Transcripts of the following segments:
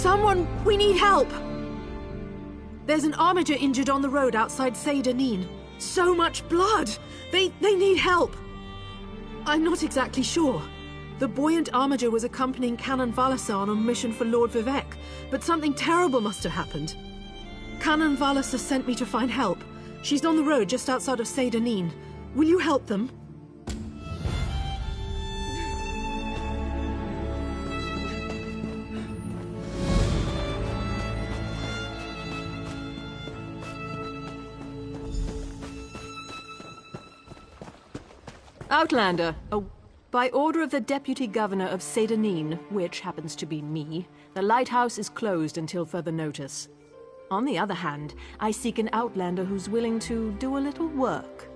Someone, we need help! There's an armiger injured on the road outside Seydanin. So much blood! They need help! I'm not exactly sure. The buoyant armiger was accompanying Canon Valasa on a mission for Lord Vivek, but something terrible must have happened. Canon Valasa sent me to find help. She's on the road just outside of Seydanin. Will you help them? Outlander, by order of the Deputy Governor of Seydanin, which happens to be me, the lighthouse is closed until further notice. On the other hand, I seek an outlander who's willing to do a little work.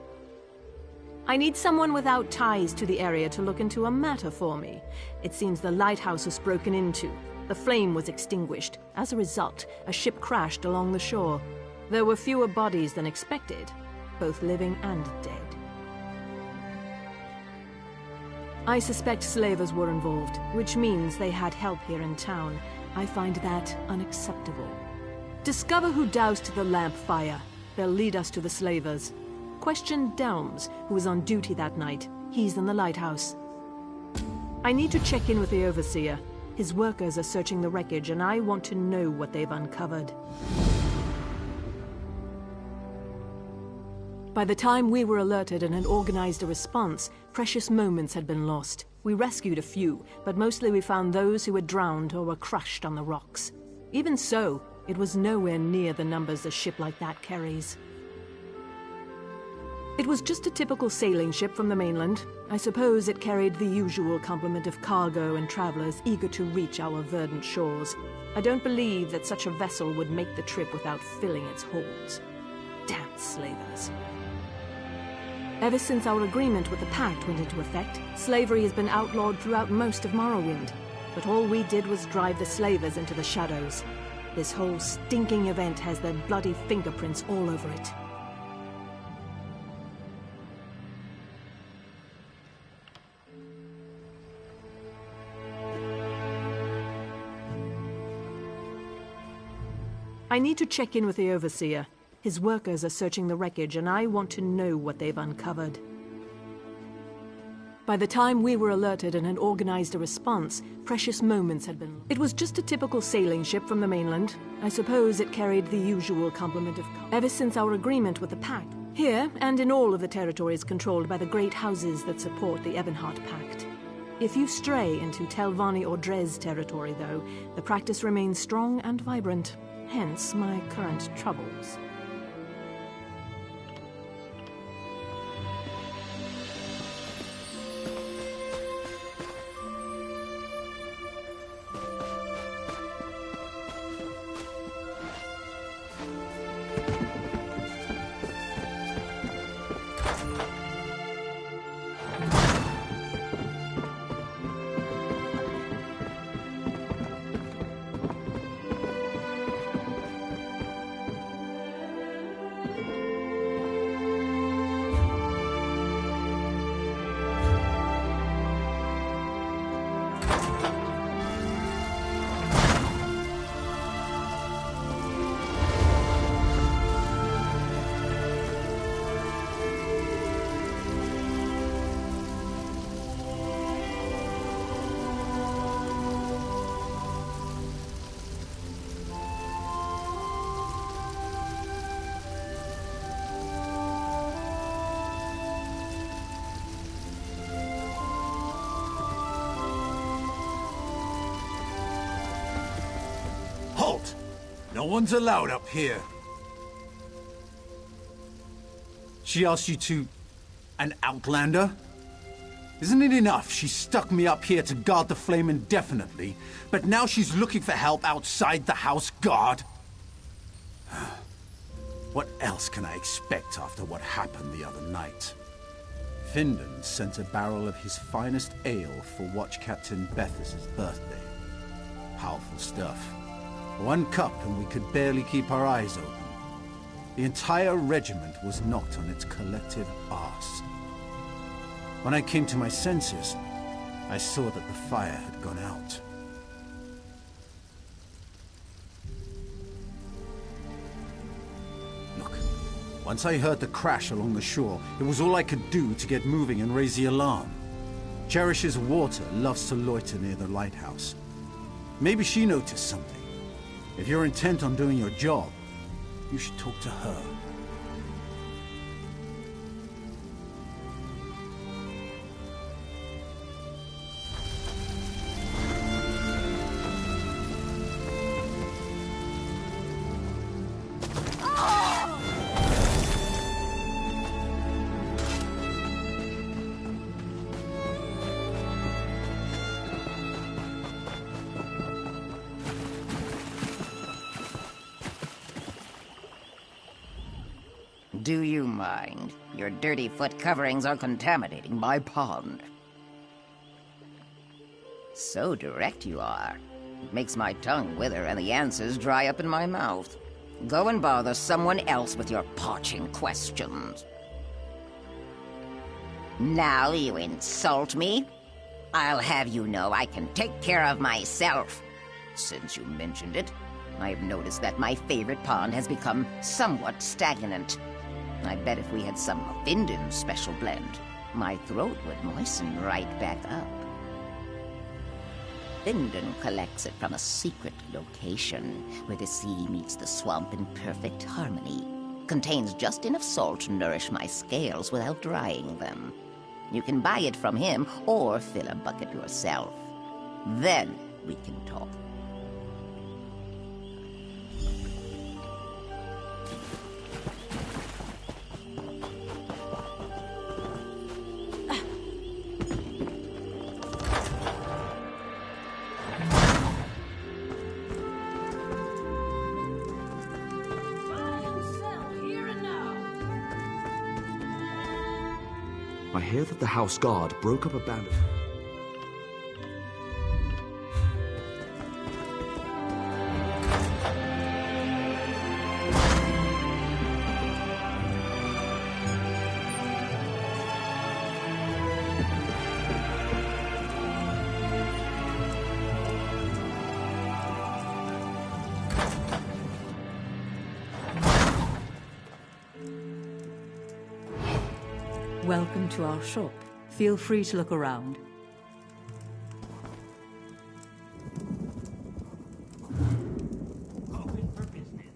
I need someone without ties to the area to look into a matter for me. It seems the lighthouse was broken into. The flame was extinguished. As a result, a ship crashed along the shore. There were fewer bodies than expected, both living and dead. I suspect slavers were involved, which means they had help here in town. I find that unacceptable. Discover who doused the lamp fire. They'll lead us to the slavers. Question Delms, who was on duty that night. He's in the lighthouse. I need to check in with the Overseer. His workers are searching the wreckage, and I want to know what they've uncovered. By the time we were alerted and had organized a response, precious moments had been lost. We rescued a few, but mostly we found those who had drowned or were crushed on the rocks. Even so, it was nowhere near the numbers a ship like that carries. It was just a typical sailing ship from the mainland. I suppose it carried the usual complement of cargo and travelers eager to reach our verdant shores. I don't believe that such a vessel would make the trip without filling its holds. Damn slavers. Ever since our agreement with the Pact went into effect, slavery has been outlawed throughout most of Morrowind. But all we did was drive the slavers into the shadows. This whole stinking event has their bloody fingerprints all over it. I need to check in with the Overseer. His workers are searching the wreckage, and I want to know what they've uncovered. By the time we were alerted and had organized a response, precious moments had been... It was just a typical sailing ship from the mainland. I suppose it carried the usual complement of... Ever since our agreement with the Pact, here and in all of the territories controlled by the great houses that support the Ebonheart Pact. If you stray into Telvanni or Dres territory, though, the practice remains strong and vibrant. Hence my current troubles. Halt! No one's allowed up here. She asked you to... an outlander? Isn't it enough she stuck me up here to guard the flame indefinitely, but now she's looking for help outside the house guard? What else can I expect after what happened the other night? Findon sent a barrel of his finest ale for Watch Captain Bethes's birthday. Powerful stuff. One cup and we could barely keep our eyes open. The entire regiment was knocked on its collective arse. When I came to my senses, I saw that the fire had gone out. Once I heard the crash along the shore, it was all I could do to get moving and raise the alarm. Cherish's water loves to loiter near the lighthouse. Maybe she noticed something. If you're intent on doing your job, you should talk to her. Do you mind? Your dirty foot coverings are contaminating my pond. So direct you are. It makes my tongue wither and the answers dry up in my mouth. Go and bother someone else with your parching questions. Now you insult me? I'll have you know I can take care of myself. Since you mentioned it, I've noticed that my favorite pond has become somewhat stagnant. I bet if we had some Finden's special blend, my throat would moisten right back up. Finden collects it from a secret location where the sea meets the swamp in perfect harmony. Contains just enough salt to nourish my scales without drying them. You can buy it from him or fill a bucket yourself. Then we can talk. I hear that the house guard broke up a band of... Welcome to our shop. Feel free to look around. Open for business.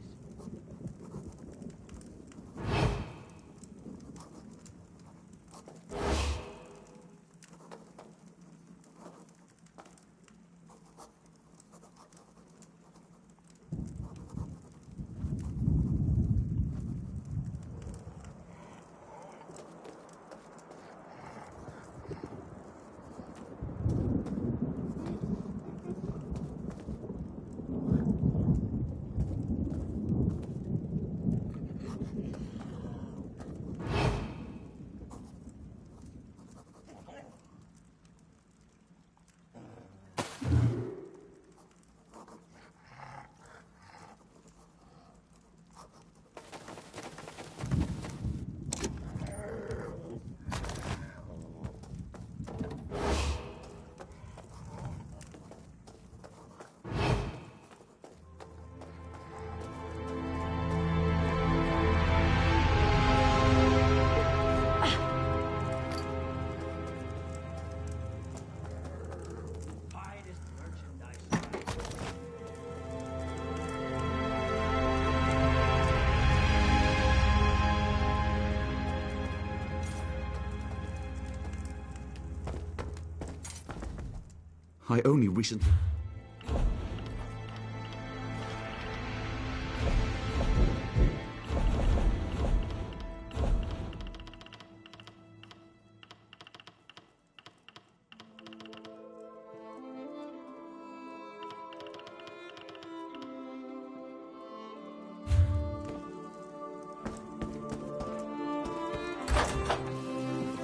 I only recently...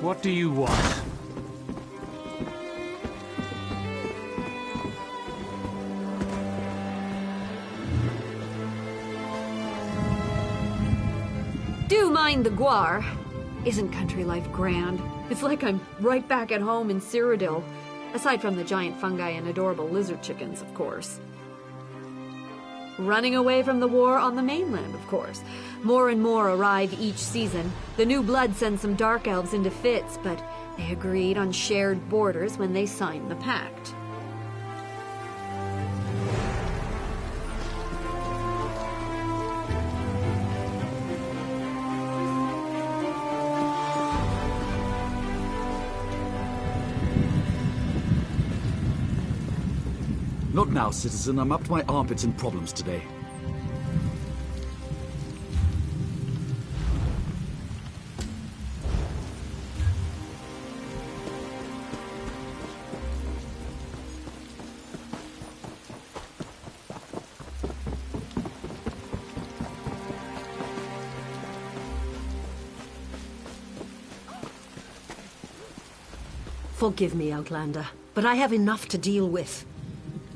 What do you want? Do mind the Guar. Isn't country life grand? It's like I'm right back at home in Cyrodiil. Aside from the giant fungi and adorable lizard chickens, of course. running away from the war on the mainland, of course. More and more arrive each season. The new blood sends some dark elves into fits, but they agreed on shared borders when they signed the pact. Not now, citizen. I'm up to my armpits in problems today. Forgive me, Outlander, but I have enough to deal with.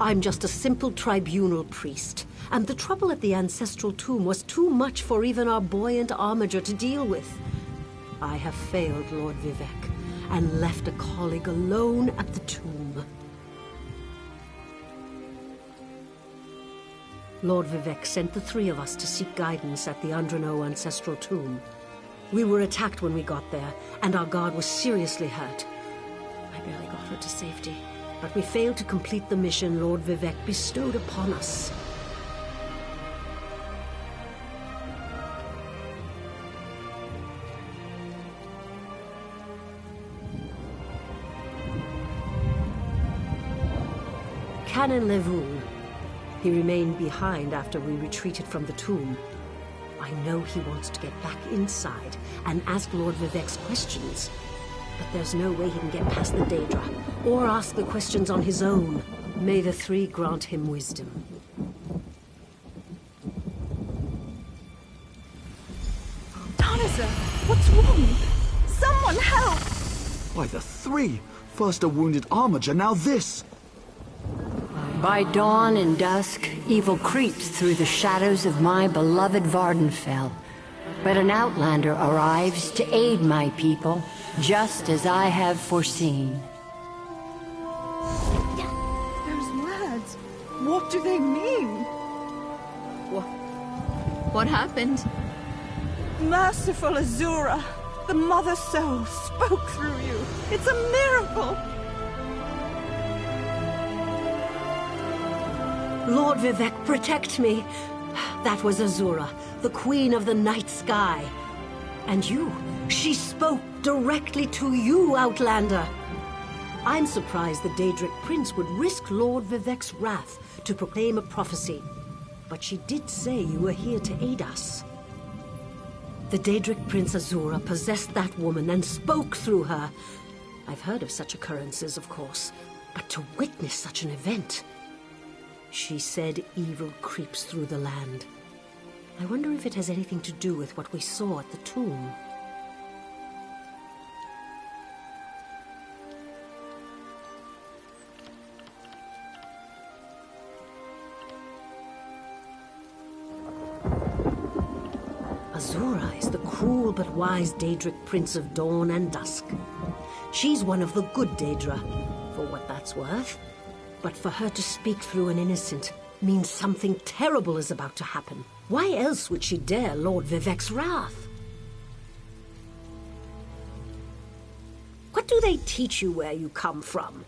I'm just a simple tribunal priest, and the trouble at the ancestral tomb was too much for even our buoyant armiger to deal with. I have failed Lord Vivek, and left a colleague alone at the tomb. Lord Vivek sent the three of us to seek guidance at the Andrano ancestral tomb. We were attacked when we got there, and our guard was seriously hurt. I barely got her to safety. But we failed to complete the mission Lord Vivek bestowed upon us. Canon Levoul. He remained behind after we retreated from the tomb. I know he wants to get back inside and ask Lord Vivek's questions. But there's no way he can get past the Daedra, or ask the questions on his own. May the three grant him wisdom. Tarnizer, what's wrong? Someone help! Why, the three? First a wounded armiger, now this! By dawn and dusk, evil creeps through the shadows of my beloved Vardenfell. But an outlander arrives to aid my people, just as I have foreseen. Those words, what do they mean? What happened? Merciful Azura, the Mother Soul spoke through you. It's a miracle! Lord Vivek, protect me. That was Azura, the Queen of the Night Sky. And you, she spoke directly to you, Outlander. I'm surprised the Daedric Prince would risk Lord Vivek's wrath to proclaim a prophecy. But she did say you were here to aid us. The Daedric Prince Azura possessed that woman and spoke through her. I've heard of such occurrences, of course, but to witness such an event... She said evil creeps through the land. I wonder if it has anything to do with what we saw at the tomb. Azura is the cruel but wise Daedric Prince of Dawn and Dusk. She's one of the good Daedra, for what that's worth. But for her to speak through an innocent means something terrible is about to happen. Why else would she dare Lord Vivek's wrath? What do they teach you where you come from?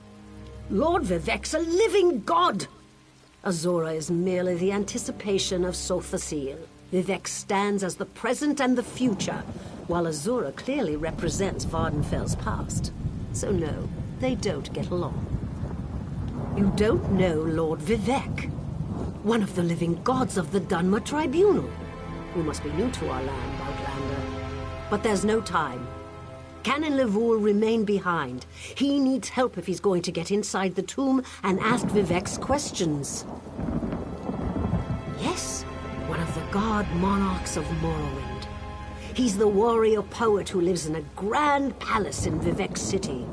Lord Vivek's a living god! Azura is merely the anticipation of Sothasil. Vivek stands as the present and the future, while Azura clearly represents Vardenfell's past. So no, they don't get along. You don't know Lord Vivek, one of the living gods of the Dunmer Tribunal. You must be new to our land, Outlander. But there's no time. Canon Levoul remain behind. He needs help if he's going to get inside the tomb and ask Vivek's questions. Yes, one of the Guard monarchs of Morrowind. He's the warrior poet who lives in a grand palace in Vivek City.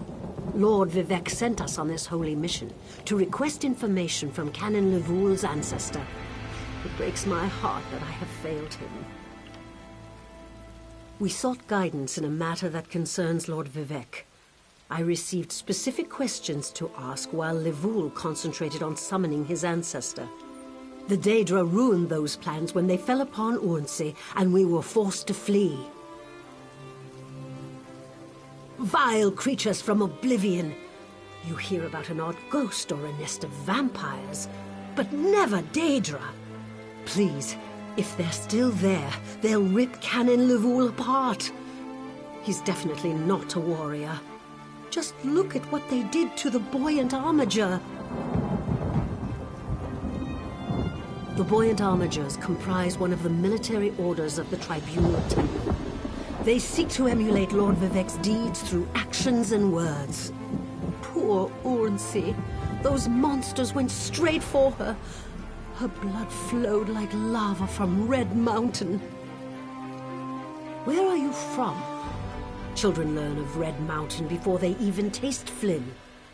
Lord Vivek sent us on this holy mission to request information from Canon Levoul's ancestor. It breaks my heart that I have failed him. We sought guidance in a matter that concerns Lord Vivek. I received specific questions to ask while Levoul concentrated on summoning his ancestor. The Daedra ruined those plans when they fell upon Urnsey, and we were forced to flee. Vile creatures from oblivion. You hear about an odd ghost or a nest of vampires, but never Daedra. Please, if they're still there, they'll rip Canon Levoul apart. He's definitely not a warrior. Just look at what they did to the buoyant armiger. The buoyant armigers comprise one of the military orders of the Tribunal Temple. They seek to emulate Lord Vivec's deeds through actions and words. Poor Urnsey. Those monsters went straight for her. Her blood flowed like lava from Red Mountain. Where are you from? Children learn of Red Mountain before they even taste Flynn.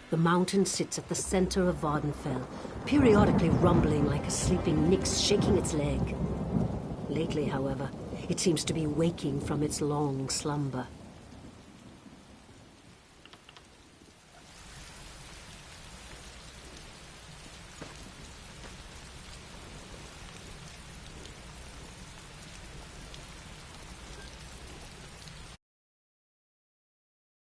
The mountain sits at the center of Vardenfell, periodically rumbling like a sleeping Nyx shaking its leg. Lately, however, it seems to be waking from its long slumber.